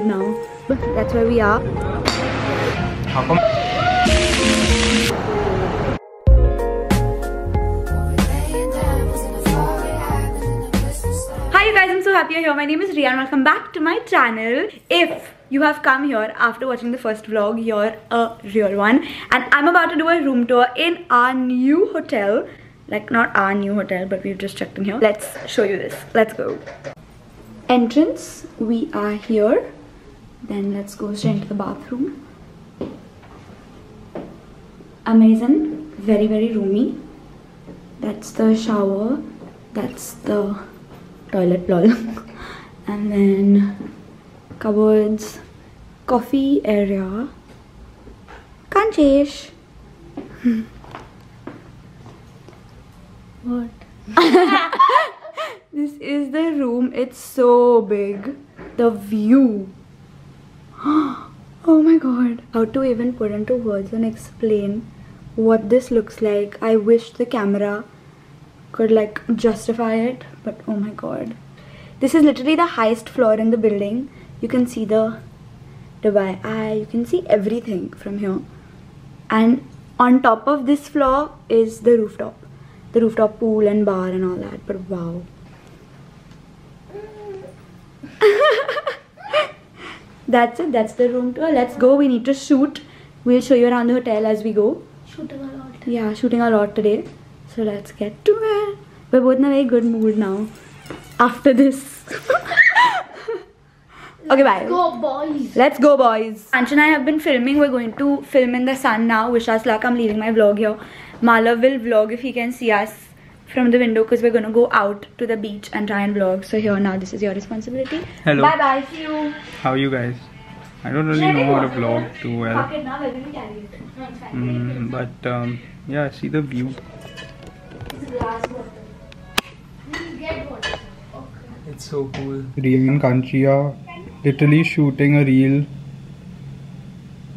now, but that's where we are. How come? Hi you guys, I'm so happy you're here. My name is Riya and welcome back to my channel. If you have come here after watching the first vlog, you're a real one. And I'm about to do a room tour in our new hotel. Like not our new hotel, but we've just checked in here. Let's show you this. Let's go. Entrance, we are here. Then let's go straight into the bathroom. Amazing, very roomy. That's the shower. That's the toilet, lol. And then cupboards, coffee area. Kanchesh. What? This is the room. It's so big. The view. Oh my god. How to even put into words and explain what this looks like. I wish the camera could like justify it, but oh my god. This is literally the highest floor in the building. You can see the Dubai Eye. You can see everything from here. And on top of this floor is the rooftop. The rooftop pool and bar and all that. But wow. That's it. That's the room tour. Let's go. We need to shoot. We'll show you around the hotel as we go. Shooting a lot. Yeah, shooting a lot today. So let's get to it. We're both in a very good mood now. After this. Okay, bye. Let's go, boys. Let's go, boys. Ansh and I have been filming. We're going to film in the sun now. Wish us luck. I'm leaving my vlog here. Malav will vlog if he can see us from the window because we're going to go out to the beach and try and vlog. So here now, this is your responsibility. Hello. Bye bye. See you. How are you guys? I don't really know how to vlog too well. Fuck it now. We're going to carry it. No, it's fine. But yeah, see the view. This is glass water. We'll get water. Okay. It's so cool. Riya and Kanchi are literally shooting a reel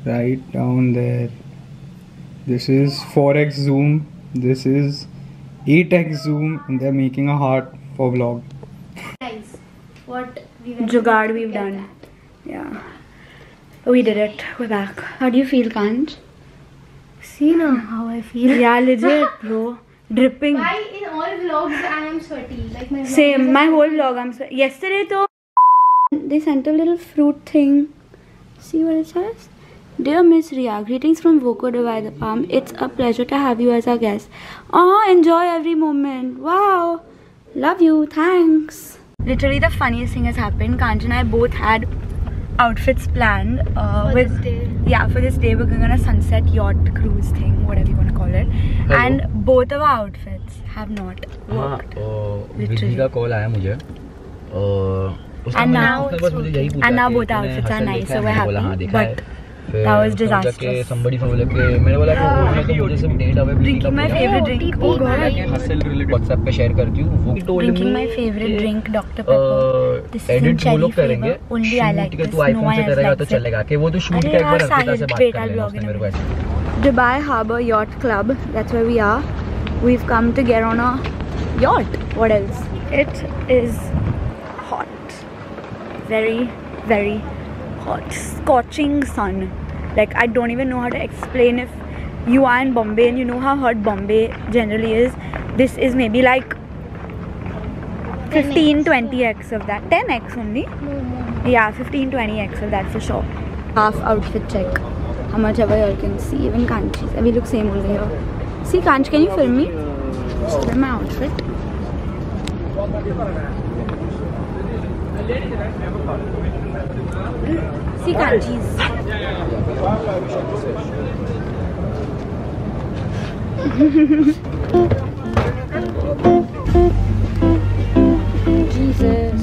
right down there. This is 4x zoom. This is 8x zoom, and they're making a heart for vlog. Guys, what Jugaad we've done. Yeah. We did it. We're back. How do you feel, Kanch? See now how I feel. Yeah, legit, bro. Dripping. Why in all vlogs I am sweaty? Like my Same. My whole vlog I'm sweaty. Yesterday though, they sent a little fruit thing. See what it says? Dear Miss Riya, greetings from Voco Dubai the Palm. It's a pleasure to have you as our guest. Oh, enjoy every moment. Wow. Love you. Thanks. Literally the funniest thing has happened. Kanch and I both had outfits planned. for this day. Yeah, for this day we're going on a sunset yacht cruise thing, whatever you want to call it. Hello. And both of our outfits have not worked. विधि का call आया मुझे And now both outfits are nice, so we're happy. But that was disastrous. somebody from मैंने बोला कि मुझे सिर्फ date away Drinking my favorite drink. Oh god. Hustle related WhatsApp पे share करती हूँ वो Drinking my favorite drink, Dr. Pepper. This is in cherry flavor. Only I like this. तू No आईफोन one से else करेगा तो likes it. चलेगा कि वो तो शूट का एक बार अर्पिता से बात कर लेना उसने मेरे को ऐसे Dubai Harbour Yacht Club. That's where we are. We've come to get on a yacht. What else? It is hot. Very hot. Scorching sun. Like I don't even know how to explain. If you are in Bombay and you know how hot Bombay generally is, this is maybe like 15-20x of that. 10x only. Yeah, 15-20x of that for sure. Half outfit check. How much ever you can see. Even Kanchi's. We look same over here. See Kanch, can you film me? Just my outfit. See Kanchi's. Jesus.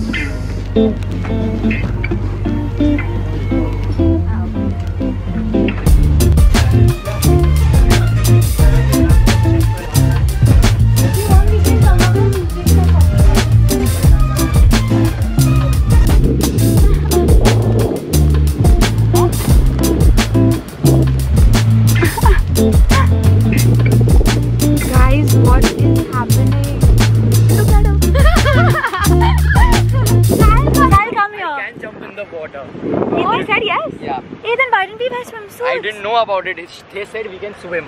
Guys, what is happening? Look at him. Kyle, come here. They said yes? Yeah. Hey, then why didn't we buy swimsuits? I didn't know about it. They said we can swim.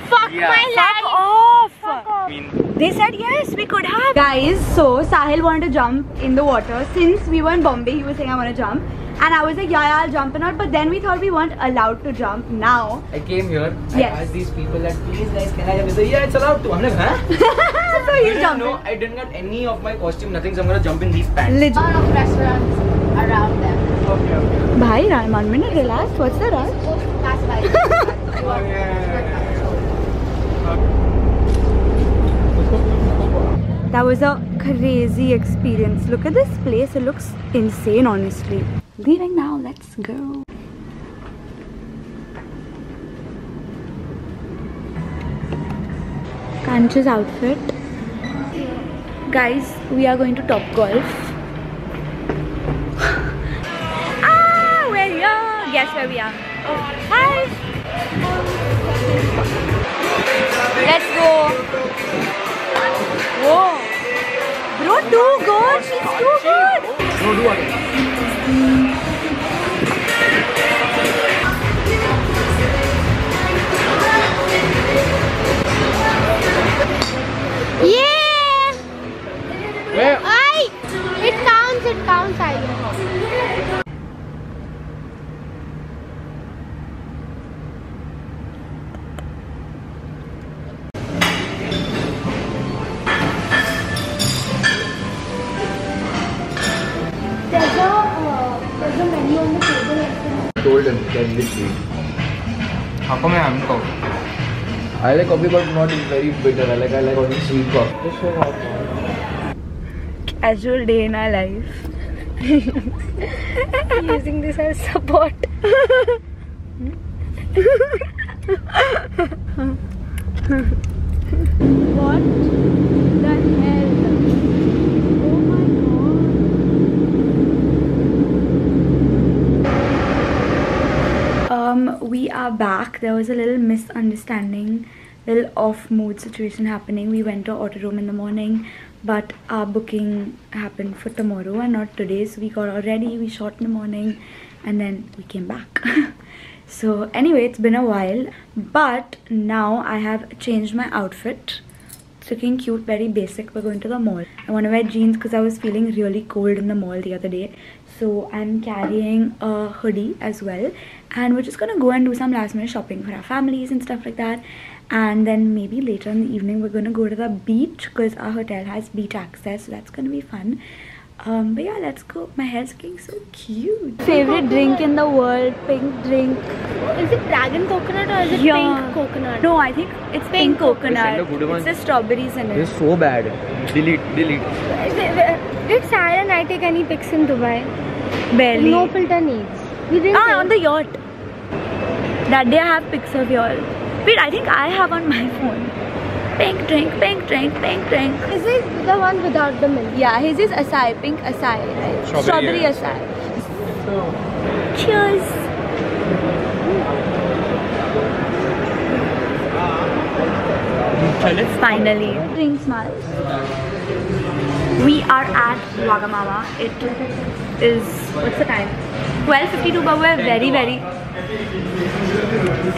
Fuck Yeah. my life. Fuck off! Fuck off. I mean, They said yes, we could have. Guys, so Sahil wanted to jump in the water. Since we were in Bombay, he was saying I want to jump. And I was like, yeah, I'll jump and all. But then we thought we weren't allowed to jump now. I came here. Yes. I asked these people that please guys, can I jump? They said, yeah, it's allowed to. I'm like, huh? So I you didn't jumped. know. I didn't get any of my costume, nothing. So I'm gonna jump in these pants. Legit. Lot of restaurants around them. Okay, okay. Bhai, 1 minute, relax. What's the rush? Go pass by. That was a crazy experience. Look at this place. It looks insane, honestly. Leaving now. Let's go. Kanch's outfit. Guys, we are going to Top Golf. We're here. Guess where we are. Oh, hi. Let's go. Whoa. Bro, too good. She's too good. No, do again. Yeah! Where? It counts, I guess. There's a menu on the table. Told him that this week. How come I haven't coffee? I like coffee, but not very bitter. I like only sweet coffee. Just so hot. Casual day in our life. Using this as support. What the hell? Oh my god. We are back. There was a little misunderstanding, little off mood situation happening. We went to auto room in the morning, but our booking happened for tomorrow and not today. So we got all ready, we shot in the morning, and then we came back. So anyway, it's been a while, but now I have changed my outfit. It's looking cute, very basic. We're going to the mall. I want to wear jeans because I was feeling really cold in the mall the other day. So I'm carrying a hoodie as well, and we're just gonna go and do some last minute shopping for our families and stuff like that. And then maybe later in the evening we're gonna go to the beach because our hotel has beach access, so that's gonna be fun. But yeah, let's go. My hair's looking so cute. Favorite drink in the world, pink drink. Is it dragon coconut or is it pink coconut? No, I think it's pink coconut. Send a good one. It's the strawberries in This it. is so bad. Delete. Did Sarah and I take any pics in Dubai? Barely. No filter needs. We didn't. On the yacht. That day I have pics of y'all. Wait, I think I have on my phone. Pink drink, pink drink, pink drink. Is it the one without the milk? Yeah, his is acai, pink acai, right? Strawberry acai. Cheers. Finally. Drink smells. We are at Wagamama. It is, what's the time? 12:52, but we're very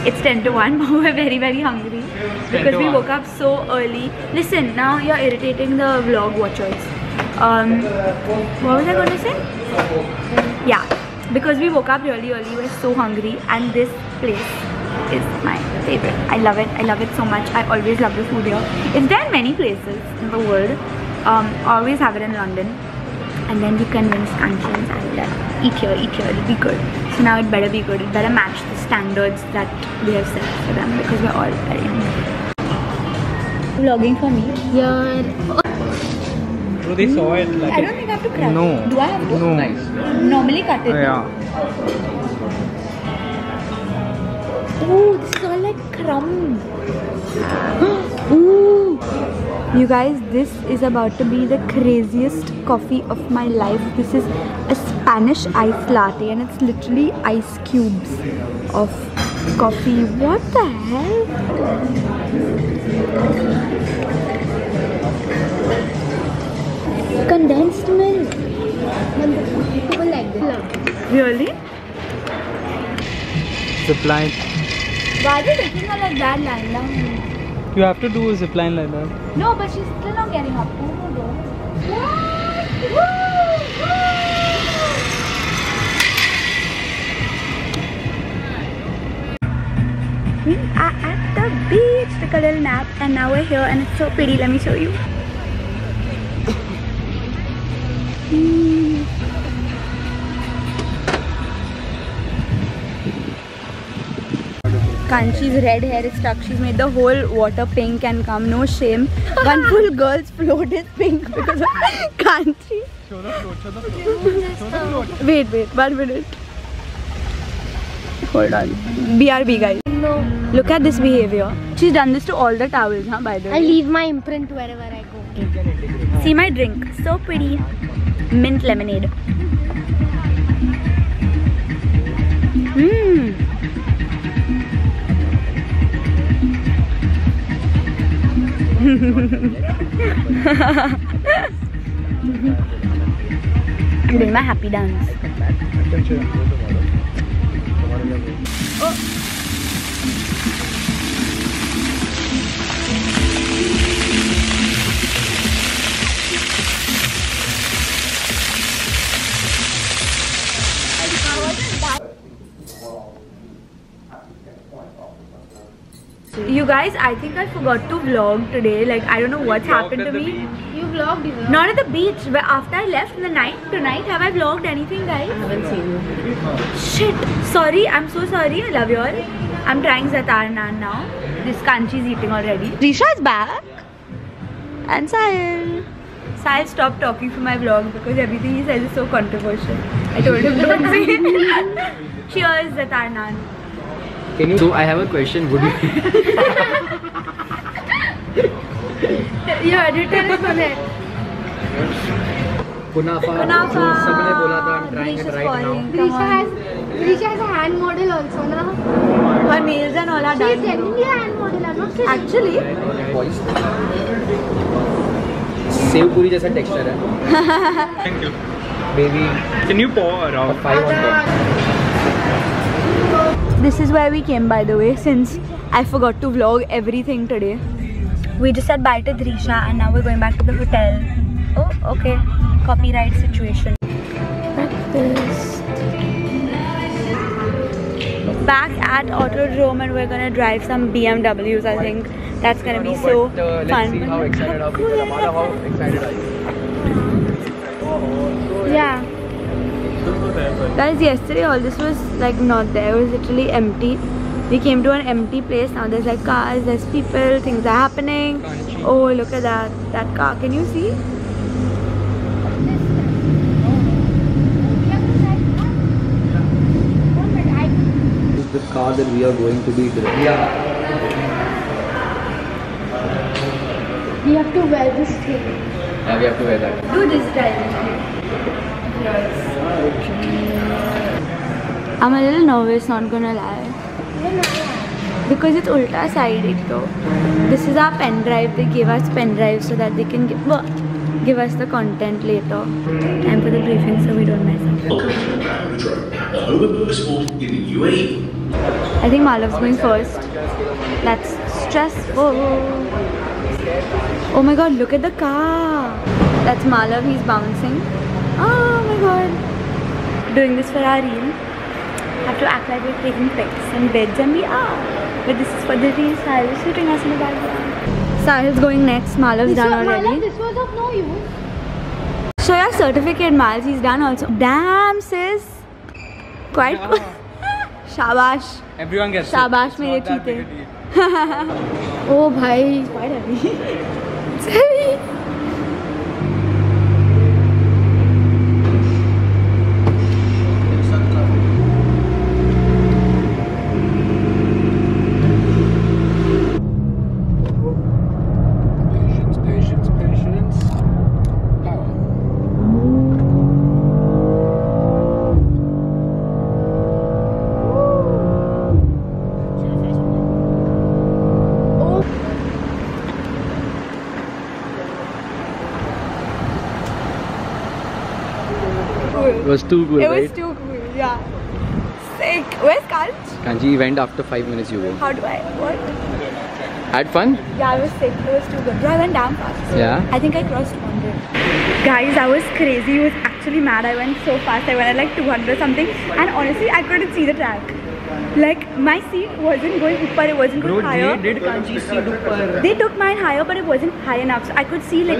it's 10 to 1, but we're very hungry because we woke up so early. Listen, now you're irritating the vlog watchers. What was I going to say? Yeah, because we woke up really early, we're so hungry, and this place is my favorite. I love it so much. I always love the food here. It's there in many places in the world. Always have it in London, and then you convince conscience and eat here, it'll be good. So now it better be good. It better match the standards that we have set for them because we're all very hungry. Vlogging for me. Yeah. So they saw it like. I don't think I have to cut. No. Do I have to? No. Nice. Normally cut it. Yeah. Oh, this is all like crumbs. Ooh. You guys, this is about to be the craziest coffee of my life. This is a Spanish iced latte and it's literally ice cubes of coffee. What the hell? Condensed milk. People like this. Really? Zipline. Why are they taking her like that lying down? You have to do a zipline like that. No, but she's still not getting up. Oh my god. We are at the beach, took a little nap, and now we're here and it's so pretty. Let me show you. Kanchi's red hair is stuck. She's made the whole water pink and come. No shame. One full girl's float is pink because of Kanchi. Show the float, show the float. Show the float. Wait, 1 minute. Hold on. BRB guys. No. Look at this behavior. She's done this to all the towels, huh, by the way. I leave my imprint wherever I go. See my drink. So pretty. Mint lemonade. Mmm. I'm doing my happy dance. You guys, I think I forgot to vlog today. Like, I don't know what's happened to me. You vlogged, you know? Not at the beach, but after I left in the night, tonight, have I vlogged anything, guys? I haven't seen you. Shit. Sorry, I'm so sorry. I love you all. I'm trying Zatar Naan now. This Kanchi is eating already. Risha is back. And Sahil. Sahil stopped talking for my vlog because everything he says is so controversial. I told him don't say it. Cheers, Zatar Naan. Can you? So I have a question. Would you? Your editor is on it. Kunafa. Kunafa. जो सबने बोला था, I'm trying it right now. Risha has a hand model also, na? Her nails and all are She is done. genuinely a hand model, I'm not kidding. Actually, Voice. Save पूरी जैसा texture है. Thank you. Maybe Can you pour around? 5 on 10. this is where we came, by the way, since I forgot to vlog everything today. We just said bye to Drisha and now we're going back to the hotel. Oh, okay. Copyright situation. Breakfast. Back at Autodrome and we're gonna drive some BMWs, I think. That's gonna be so Let's fun. see how excited are people. Amara, how excited are you? Yeah. Guys, yesterday all this was like not there. It was literally empty. We came to an empty place. Now there's like cars, there's people, things are happening. Oh, look at that. That car. Can you see? This is the car that we are going to be driving. Yeah. We have to wear this thing. Yeah, we have to wear that. Do this driving. I'm a little nervous, not gonna lie. Because it's ulta sided though. This is our pen drive. They gave us pen drive so that they can give us the content later. Time for the briefing so we don't mess up. I think Malav's going first. That's stressful. Oh my god, look at the car. That's Malav, he's bouncing. Oh my god. Doing this for our reel. Have to act like we're taking pics and beds, and we are. But this is for the reel. Sahil is shooting us in the background. Sahil's going next. Malav's done already. This was of no use. Show your certificate, Miles. He's done also. Damn, sis. Quite cool. Shabash. Everyone gets Shabash, it. mere It's not that cheete. big a deal. Oh, bhai. It's quite heavy. It's heavy. Patience, patience. Power. It was too cool, It right? was too cool, yeah. Sick. Where's Kanch? Kanji went after 5 minutes you go. How do I? What? Had fun? Yeah, I was sick. It was too good. Bro, I went damn fast. Yeah. I think I crossed 200. Guys, I was crazy. I was actually mad. I went so fast. I went at like 200 something. And honestly, I couldn't see the track. Like, my seat wasn't going upper, it wasn't going higher. did Kanji's seat upper. They took mine higher, but it wasn't high enough. So I could see like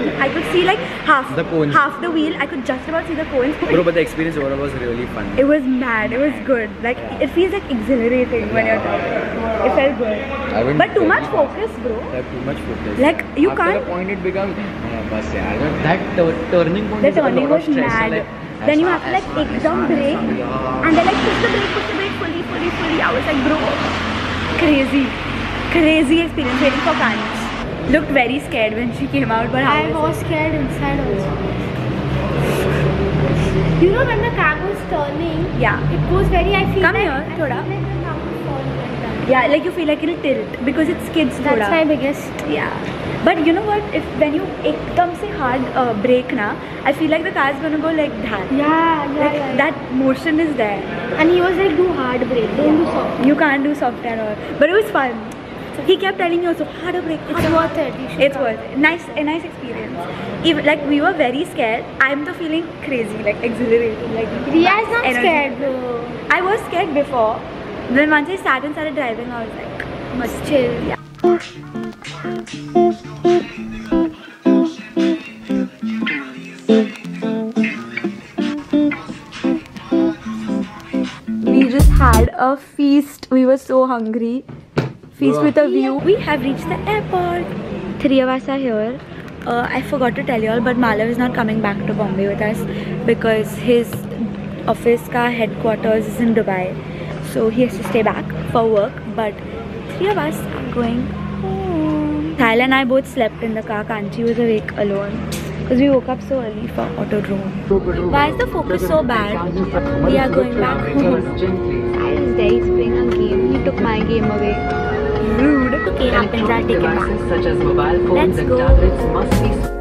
half The cones. half the wheel. I could just about see the cones. Bro, but the experience overall was really fun. It was mad. It was good. Like, it feels like exhilarating when you're driving. It felt good. But too much focus, bro. Yeah, too much focus. Like, you After can't. a point it becomes bus yaar. That turning point The is a lot turning of was stress. mad. Like, Then you have to like ekdam brake and then like push the brake fully. I was like, bro, crazy experience waiting for Kanch. Looked very scared when she came out, but I was scared inside also. You know when the car was turning, Yeah. it was very, I feel Come like, here, I feel thoda. like the car will fall like that. Yeah, like you feel like it'll tilt because it skids That's thoda. my biggest. Yeah. But you know what? When you ekdam se hard brake na, I feel like the car is gonna go like that. Like that motion is there. And he was like, do hard brake, don't do soft. You can't do soft at all. But it was fun. He kept telling me also, harder brake. It's worth it. You should It's come. worth it. A nice experience. Even like we were very scared. I'm the feeling crazy, like exhilarating, like Riya is not energy. scared though. I was scared before. Then once I sat and started driving, I was like, must chill. Yeah. We just had a feast. We were so hungry. Feast with a view. We have reached the airport. 3 of us are here. I forgot to tell you all, but Malav is not coming back to Bombay with us because his office ka headquarters is in Dubai. So he has to stay back for work. But 3 of us are going home. Thal and I both slept in the car. Kanchi was awake alone because we woke up so early for autodrome. Why is the focus so bad? We are going back home. I was there. He's playing a game. He took my game away. Rude. Okay, happens. I'll take it back. Such as mobile phones Let's and go. tablets must be